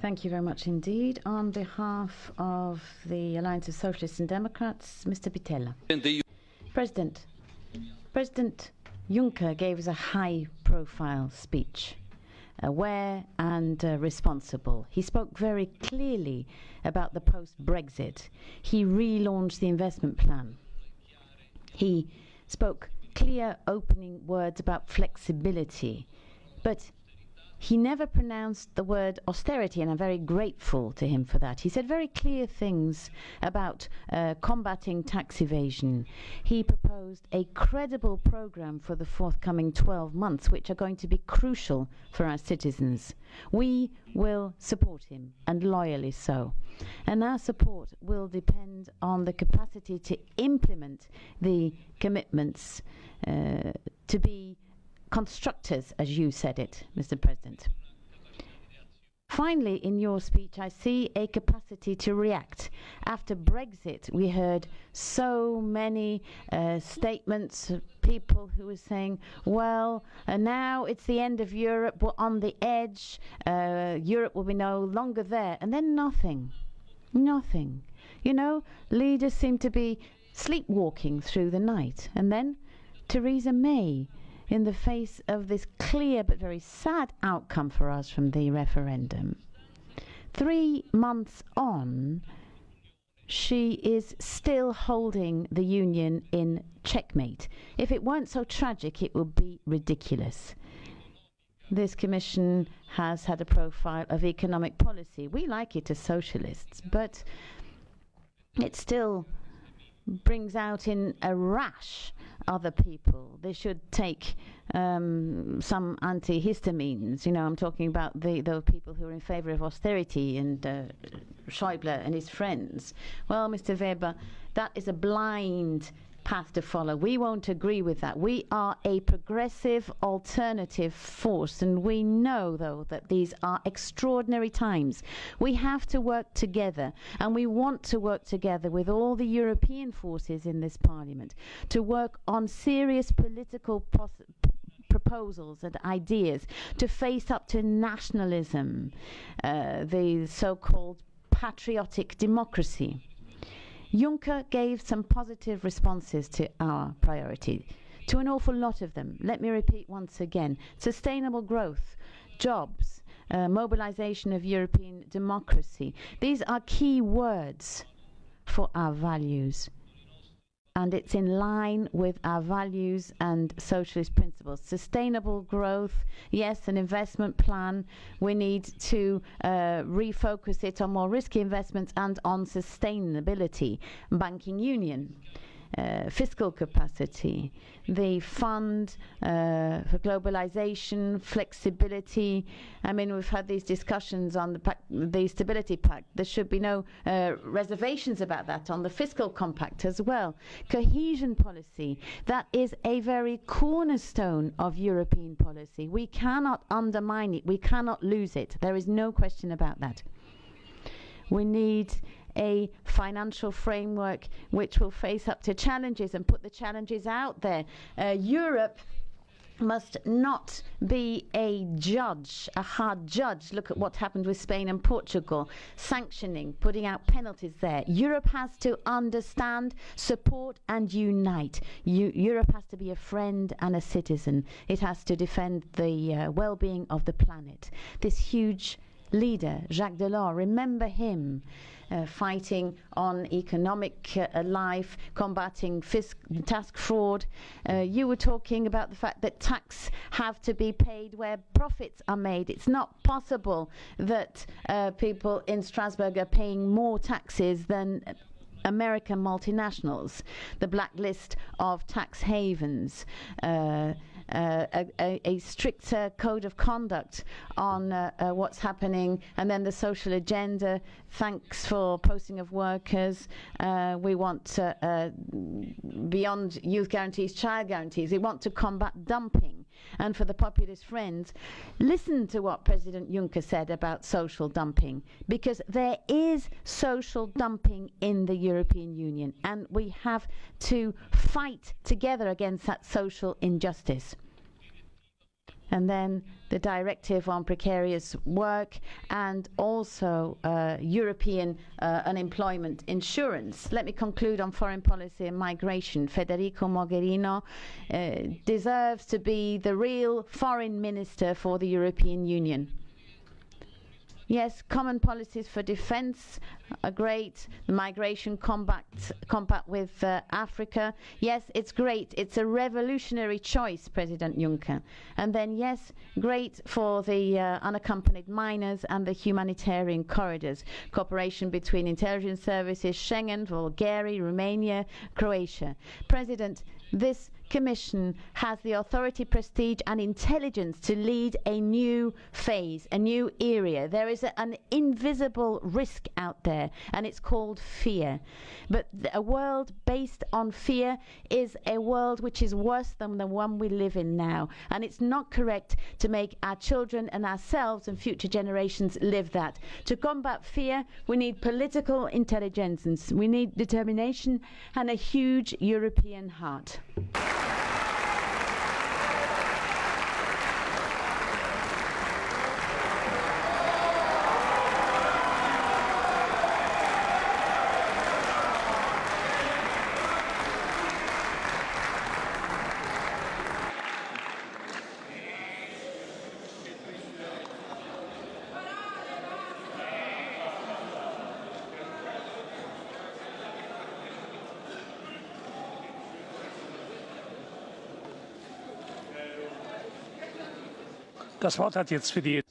Thank you very much indeed. On behalf of the Alliance of Socialists and Democrats, Mr. Pittella. President Juncker gave us a high-profile speech, aware and responsible. He spoke very clearly about the post-Brexit. He relaunched the investment plan. He spoke clear opening words about flexibility, but he never pronounced the word austerity, and I'm very grateful to him for that. He said very clear things about combating tax evasion. He proposed a credible program for the forthcoming 12 months, which are going to be crucial for our citizens. We will support him, and loyally so. And our support will depend on the capacity to implement the commitments, to be constructors, as you said it, Mr. President. Finally, in your speech, I see a capacity to react. After Brexit, we heard so many statements of people who were saying, well, now it's the end of Europe, we're on the edge, Europe will be no longer there. And then nothing. Nothing. You know, leaders seem to be sleepwalking through the night. And then Theresa May, in the face of this clear but very sad outcome for us from the referendum. 3 months on, she is still holding the union in checkmate. If it weren't so tragic, it would be ridiculous. This commission has had a profile of economic policy. We like it as socialists, but it still brings out in a rash other people. They should take some antihistamines. You know, I'm talking about the people who are in favour of austerity and Schäuble and his friends. Well, Mr. Weber, that is a blind path to follow. We won't agree with that. We are a progressive alternative force, and we know, though, that these are extraordinary times. We have to work together, and we want to work together with all the European forces in this parliament to work on serious political proposals and ideas to face up to nationalism, the so-called patriotic democracy. Juncker gave some positive responses to our priority, to an awful lot of them. Let me repeat once again. Sustainable growth, jobs, mobilization of European democracy. These are key words for our values. And it's in line with our values and socialist principles. Sustainable growth, yes, an investment plan. We need to refocus it on more risky investments and on sustainability. Banking union, fiscal capacity, the fund for globalization, flexibility. I mean, we've had these discussions on the Stability Pact. There should be no reservations about that on the fiscal compact as well. Cohesion policy, that is a very cornerstone of European policy. We cannot undermine it. We cannot lose it. There is no question about that. We need a financial framework which will face up to challenges and put the challenges out there. Europe must not be a judge, a hard judge. Look at what happened with Spain and Portugal, sanctioning, putting out penalties there. Europe has to understand, support and unite. Europe has to be a friend and a citizen. It has to defend the well-being of the planet. This huge leader, Jacques Delors, remember him, fighting on economic life, combating tax fraud. You were talking about the fact that tax have to be paid where profits are made. It's not possible that people in Strasbourg are paying more taxes than American multinationals. The blacklist of tax havens, a stricter code of conduct on what's happening, and then the social agenda. Thanks for posting of workers. We want beyond youth guarantees, child guarantees. We want to combat dumping. And for the populist friends, listen to what President Juncker said about social dumping, because there is social dumping in the European Union, and we have to fight together against that social injustice. and then the directive on precarious work, and also European unemployment insurance. Let me conclude on foreign policy and migration. Federica Mogherini deserves to be the real foreign minister for the European Union. Yes, common policies for defence are great. The migration compact with Africa. Yes, it's great. It's a revolutionary choice, President Juncker. And then, yes, great for the unaccompanied minors and the humanitarian corridors. Cooperation between intelligence services, Schengen, Bulgaria, Romania, Croatia. President, this Commission has the authority, prestige and intelligence to lead a new phase, a new era. There is an invisible risk out there, and it's called fear. But a world based on fear is a world which is worse than the one we live in now. And it's not correct to make our children and ourselves and future generations live that. To combat fear, we need political intelligence, we need determination and a huge European heart. Das Wort hat jetzt für die